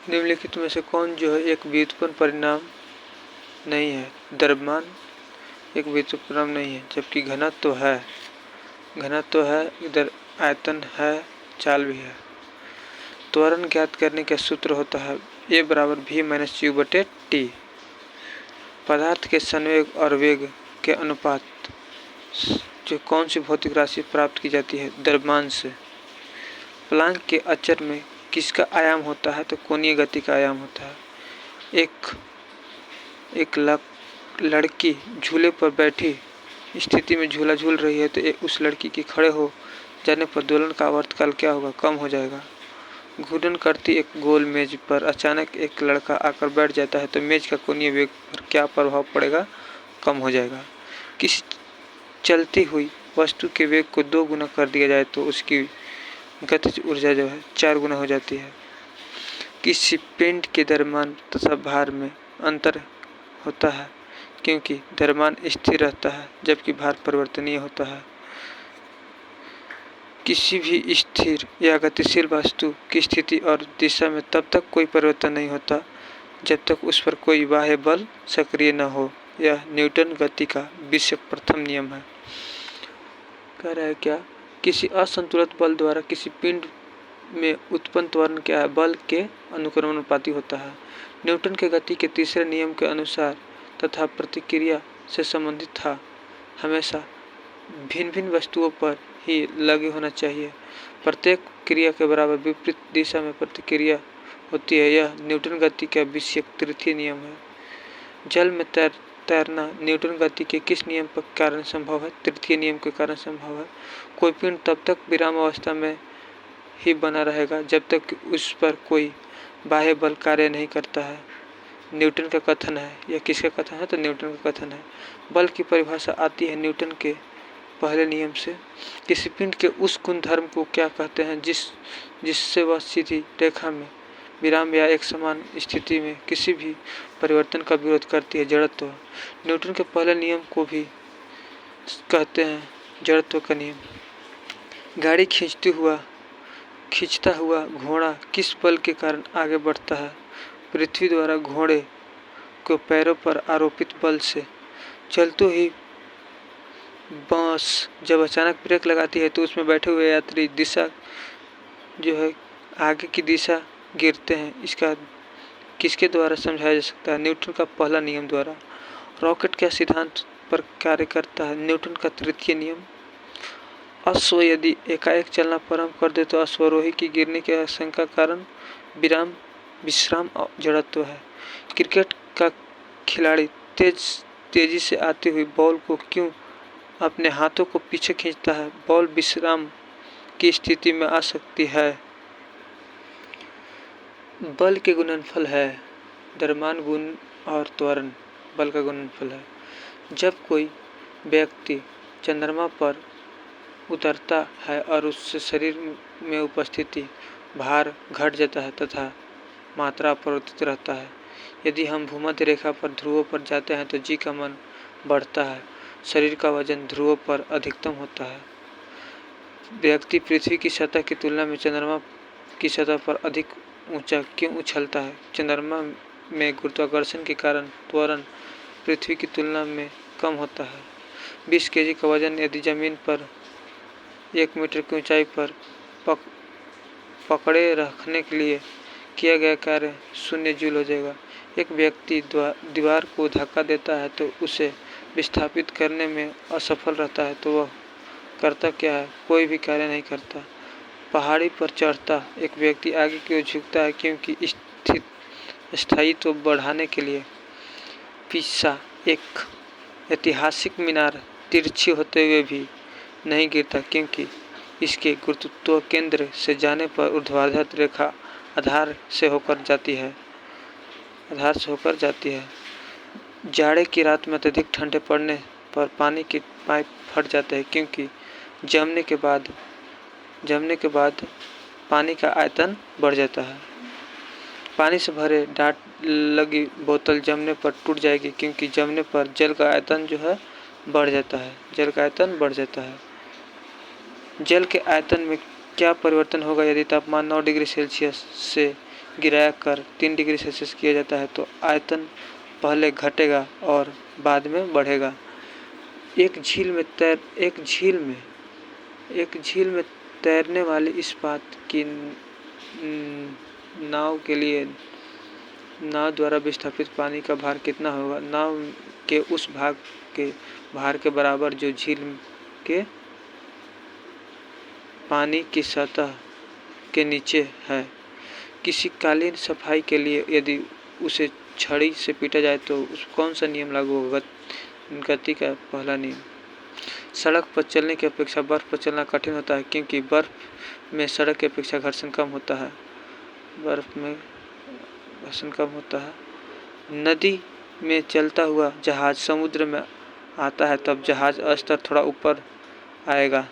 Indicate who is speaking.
Speaker 1: निम्नलिखित में से कौन जो है एक व्युत्पन्न परिणाम नहीं है? द्रव्यमान एक व्युत्पन्न परिणाम नहीं है, जबकि घनत्व है। घनत्व है, इधर आयतन है, चाल भी है। त्वरण ज्ञात करने का सूत्र होता है A बराबर V माइनस U बटे T। पदार्थ के संवेग और वेग के अनुपात जो कौन सी भौतिक राशि प्राप्त की जाती है? द्रव्यमान से। प्लांक के अचर में किसका आयाम होता है? तो कोणीय गति का आयाम होता है। एक लड़की झूले पर बैठी स्थिति में झूला झूल रही है, तो उस लड़की के खड़े हो जाने पर दोलन का आवर्तकाल क्या होगा? कम हो जाएगा। घूर्णन करती एक गोल मेज पर अचानक एक लड़का आकर बैठ जाता है, तो मेज का कोणीय वेग पर क्या प्रभाव पड़ेगा? कम हो जाएगा। किसी चलती हुई वस्तु के वेग को 2 गुना कर दिया जाए तो उसकी गतिज ऊर्जा जो है 4 गुना हो जाती है। किसी पिंड के द्रव्यमान तथा भार में अंतर होता है क्योंकि द्रव्यमान स्थिर रहता है जबकि भार परिवर्तनीय होता है। किसी भी स्थिर या गतिशील वस्तु की स्थिति और दिशा में तब तक कोई परिवर्तन नहीं होता जब तक उस पर कोई बाह्य बल सक्रिय न हो। यह न्यूटन गति का विषय प्रथम नियम है। कह रहा है क्या? किसी असंतुलित बल द्वारा किसी पिंड में उत्पन्न त्वरण क्या है? बल के अनुक्रमानुपाती होता है। न्यूटन के गति के तीसरे नियम के अनुसार तथा प्रतिक्रिया से संबंधित था, हमेशा भिन्न भिन्न वस्तुओं पर ही लागू होना चाहिए। प्रत्येक क्रिया के बराबर विपरीत दिशा में प्रतिक्रिया होती है। यह न्यूटन गति का विषय तृतीय नियम है। जल में तैरना न्यूटन गति के किस नियम के कारण संभव है? तृतीय नियम के कारण संभव है। कोई पिंड तब तक विराम अवस्था में ही बना रहेगा जब तक उस पर कोई बाह्य बल कार्य नहीं करता है। न्यूटन का कथन है। यह किसका कथन है? तो न्यूटन का कथन है। बल की परिभाषा आती है न्यूटन के पहले नियम से। किसी पिंड के उस गुणधर्म को क्या कहते हैं जिससे वह सीधी रेखा में विराम या एक समान स्थिति में किसी भी परिवर्तन का विरोध करती है? जड़त्व। न्यूटन के पहले नियम को भी कहते हैं जड़त्व का नियम। गाड़ी खींचता हुआ घोड़ा किस बल के कारण आगे बढ़ता है? पृथ्वी द्वारा घोड़े को पैरों पर आरोपित बल से। चलते ही बस जब अचानक ब्रेक लगाती है तो उसमें बैठे हुए यात्री दिशा जो है आगे की दिशा गिरते हैं। इसका किसके द्वारा समझाया जा सकता है? न्यूटन का पहला नियम द्वारा। रॉकेट क्या सिद्धांत पर कार्य करता है? न्यूटन का तृतीय नियम। अश्व यदि एकाएक चलना प्रारंभ कर दे तो अश्वारोही की गिरने की आशंका कारण विश्राम जड़त्व है। क्रिकेट का खिलाड़ी तेजी से आती हुई बॉल को क्यों अपने हाथों को पीछे खींचता है? बॉल विश्राम की स्थिति में आ सकती है। बल के गुणनफल है। द्रव्यमान गुण और त्वरण बल का गुणनफल है। जब कोई व्यक्ति चंद्रमा पर उतरता है और उससे शरीर में उपस्थिति भार घट जाता है तथा मात्रा अपरिवर्तित रहता है। यदि हम भूमध्य रेखा पर ध्रुवों पर जाते हैं तो जी का मान बढ़ता है। शरीर का वजन ध्रुवों पर अधिकतम होता है। व्यक्ति पृथ्वी की सतह की तुलना में चंद्रमा की सतह पर अधिक ऊंचा क्यों उछलता है? चंद्रमा में गुरुत्वाकर्षण के कारण त्वरण पृथ्वी की तुलना में कम होता है। 20 केजी का वजन यदि जमीन पर 1 मीटर की ऊंचाई पर पकड़े रखने के लिए किया गया कार्य 0 जूल हो जाएगा। एक व्यक्ति दीवार को धक्का देता है तो उसे विस्थापित करने में असफल रहता है तो वह करता क्या है? कोई भी कार्य नहीं करता। पहाड़ी पर चढ़ता एक व्यक्ति आगे की ओर झुकता है क्योंकि स्थायित्व बढ़ाने के लिए। पिसा एक ऐतिहासिक मीनार तिरछी होते हुए भी नहीं गिरता क्योंकि इसके गुरुत्व केंद्र से जाने पर ऊर्ध्वाधर रेखा आधार से होकर जाती है। जाड़े की रात में अत्यधिक ठंडे पड़ने पर पानी के पाइप फट जाते हैं क्योंकि जमने के बाद पानी का आयतन बढ़ जाता है। पानी से भरे डाट लगी बोतल जमने पर टूट जाएगी क्योंकि जमने पर जल का आयतन जो है बढ़ जाता है। जल के आयतन में क्या परिवर्तन होगा यदि तापमान 9 डिग्री सेल्सियस से गिरा कर 3 डिग्री सेल्सियस किया जाता है तो आयतन पहले घटेगा और बाद में बढ़ेगा। एक झील में तैरने वाली इस्पात की नाव के लिए नाव द्वारा विस्थापित पानी का भार कितना होगा? नाव के उस भाग के भार के बराबर जो झील के पानी की सतह के नीचे है। किसी कालीन सफाई के लिए यदि उसे छड़ी से पीटा जाए तो कौन सा नियम लागू होगा? गति का पहला नियम। सड़क पर चलने की अपेक्षा बर्फ पर चलना कठिन होता है क्योंकि बर्फ में सड़क की अपेक्षा घर्षण कम होता है। नदी में चलता हुआ जहाज समुद्र में आता है तब जहाज स्तर थोड़ा ऊपर आएगा।